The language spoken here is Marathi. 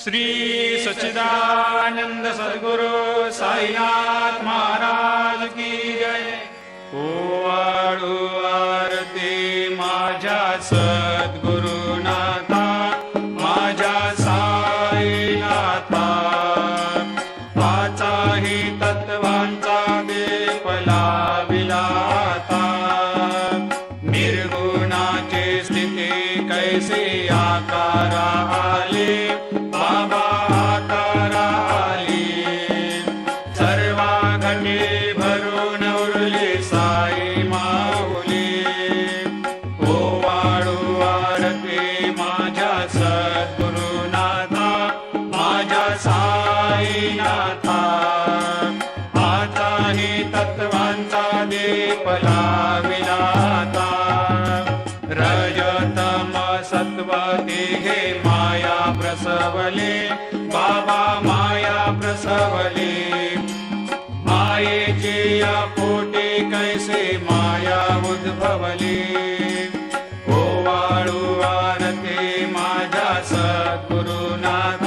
श्री सच्चिदानंद सद्गुरु साईनाथ महाराज की जय। ओवाळू आरती माझ्या सद्गुरुनाथा, माझ्या साईनाथा, पाचाही तत्वांचा दीप लाविला आता। निर्गुणाची स्थिती कैसे आकारा आले, बाबा आकारा आली। सर्वा घटे भरून उरली साई माऊली। ओवाळू आरती माझ्या सद्गुरुनाथा, माझ्या साईनाथा, आताही तत्वांचा दीप लाविला आता। रजतम सत्व तिघे माया प्रसवले, बाबा माया प्रसवले। मायेची या पोटी कैसे माया उद्भवली। ओवाळू आरती माझ्या सद्गुरुनाथ,